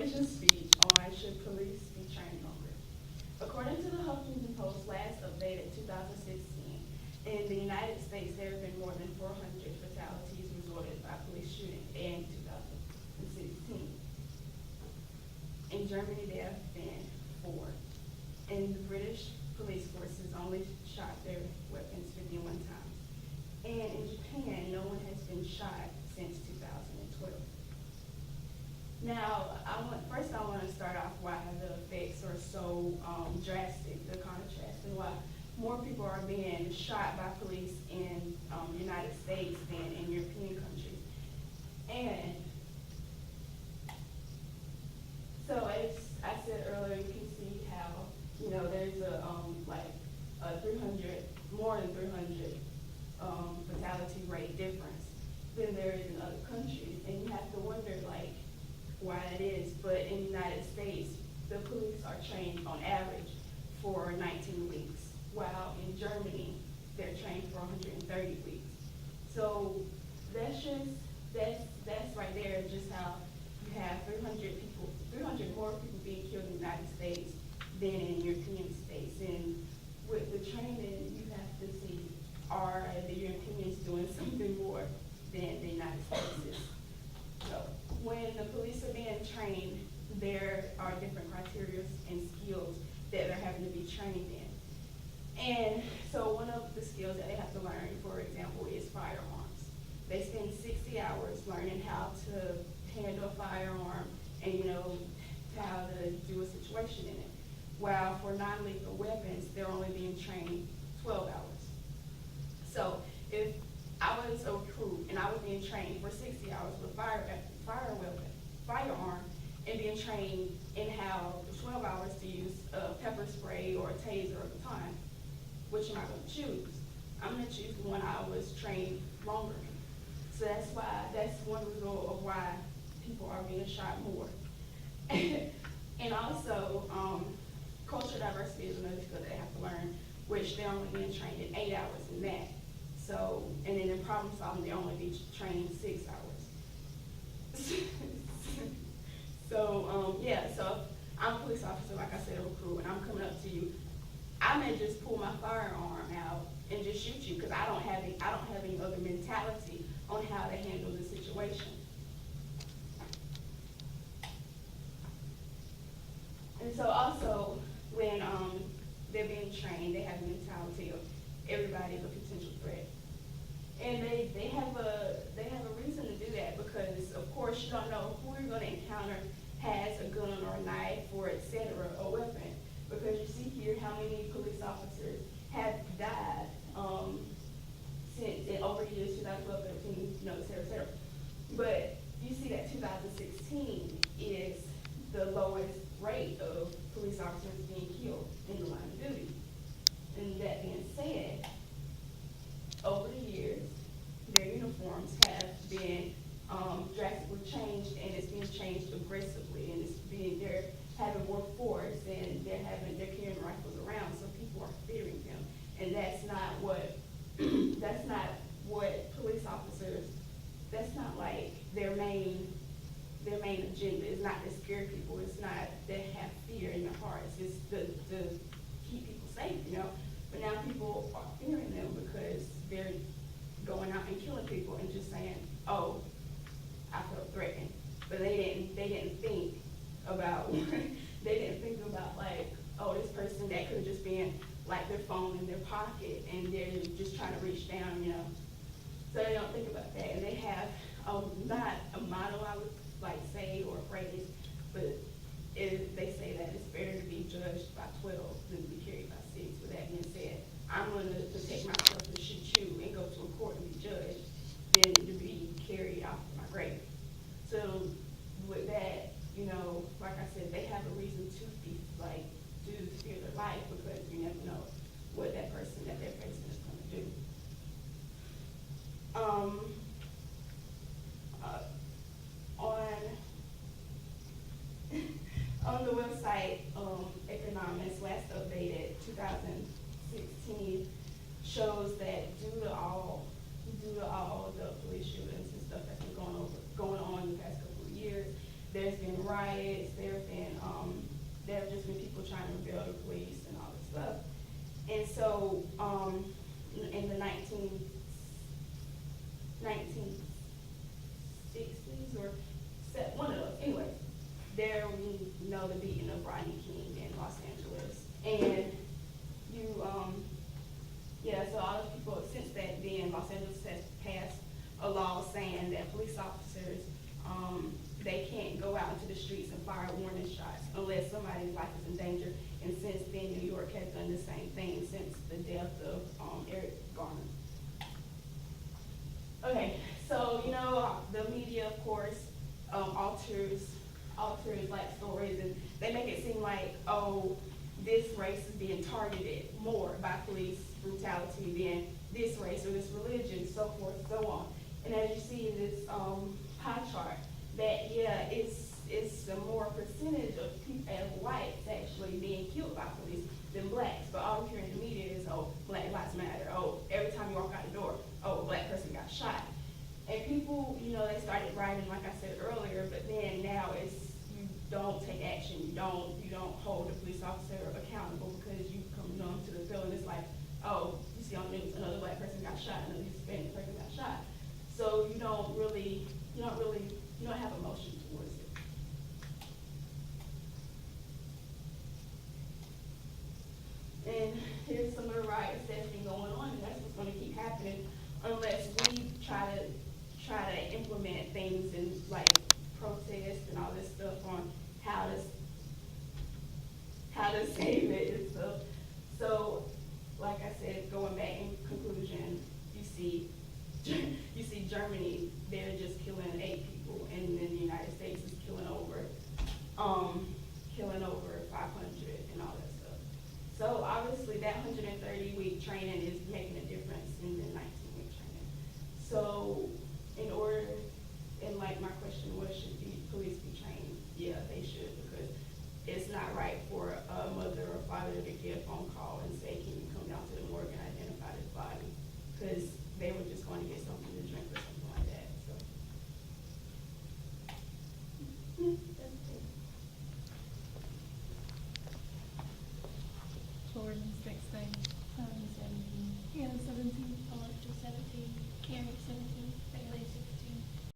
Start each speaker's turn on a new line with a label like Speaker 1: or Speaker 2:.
Speaker 1: is your speech on should police be trained longer? According to the Huffington Post, last updated 2016, in the United States, there have been more than 400 fatalities resulted by police shooting in 2016. In Germany, there have been 4. And the British police forces only shot their weapons 51 times. And in Japan, no one has been shot since 2012. Now, first I want to start off why the effects are so drastic, the contrast, and why more people are being shot by police in the United States than in European countries. And so as I said earlier, you can see how, there's a 300, more than 300 fatality rate difference than there is in other countries. And you have to wonder, why that is. But in the United States, the police are trained on average for 19 weeks, while in Germany, they're trained for 130 weeks. So that's right there, just how you have 300 more people being killed in the United States than in European states. And with the training, you have to see, are the Europeans doing something more than the United States is? So when the police are being trained, there are different criteria and skills that they're having to be trained in. And so one of the skills that they have to learn, for example, is firearms. They spend 60 hours learning how to handle a firearm and, how to do a situation in it. While for non-lethal weapons, they're only being trained 12 hours. So if I was a recruit and I was being trained for 60 hours with firearm, and being trained in how 12 hours to use a pepper spray or a taser or a baton, which am I going to choose? I'm going to choose the one I was trained longer in. So that's one result of why people are being shot more. And also, cultural diversity is another skill that they have to learn, which they're only being trained in 8 hours in that. So, and then in problem solving, they only be trained 6 hours. So, so I'm a police officer, like I said, a recruit, and I'm coming up to you. I may just pull my firearm out and just shoot you because I don't have any other mentality on how to handle the situation. And so also, when they're being trained, they have a mentality of everybody is a potential threat. And they have a reason to do that because, of course, you don't know who you're going to encounter has a gun or a knife or et cetera, a weapon. Because you see here how many police officers have died since over the years, 2012, 13, et cetera, et cetera. But you see that 2016 is the lowest rate of police officers being killed in the line of duty. And that being said, over the years, their uniforms have been drastically changed, and it's being changed aggressively, and they're having more force, and they're carrying rifles around, so people are fearing them, and that's not what police officers. That's not like their main agenda. It's not to scare people. It's not to have fear in their hearts. It's to keep people safe, But now people are fearing them because they're going out and killing people and just saying, "Oh, I feel threatened," but they didn't think about oh, this person that could have just been like their phone in their pocket and they're just trying to reach down, So they don't think about that, and they have not a motto I would say or a phrase, but they say that it's better to be judged by 12 than to be carried by 6. With that being said, I'm going to protect myself and shoot you and go to a court and be judged than to be carried off my grave. So with that, like I said, they have a reason to be to fear their life because you never know what that person that they're facing is going to do. On the website, Economics, last updated 2016, shows that due to all the police shootings and stuff that's been going on the past couple of years, there's been riots, there have just been people trying to rebel the police and all this stuff. And so, in the 1960s or one of those, anyway, there we know the beating of Rodney King in Los Angeles. And so all those people, since that then, Los Angeles has passed a law saying that police officers, they can't go out into the streets and fire warning shots unless somebody's life is in danger. And since then, New York has done the same thing since the death of Eric Garner. Okay, so the media, of course, alters like stories, and they make it seem like, oh, this race is being targeted more by police brutality than this race or this religion, so forth, so on. And as you see in this pie chart, that it's a more percentage of whites actually being killed by police than blacks. But all we hear in the media is, oh, Black Lives Matter. Oh, every time you walk out the door, oh, a black person got shot. And people, they started writing, like I said earlier, but then now you don't take action. You don't hold the police officer accountable because you become numb to the feeling. It's like, oh, you see on the news another black person got shot, another Hispanic person got shot. So you don't have emotion towards it. And here's some of the riots that's been going on, and that's what's going to keep happening unless we try to implement things and like protest and all this stuff on how to save it and stuff. So, like I said, going back in conclusion, you see Germany, they're just killing 8 people, and then the United States is killing over 500 and all that stuff. So obviously that 130-week training is making a difference in the 19-week training. So my question was, should police be trained? Yeah, they should, because it's not right for a mother or father to be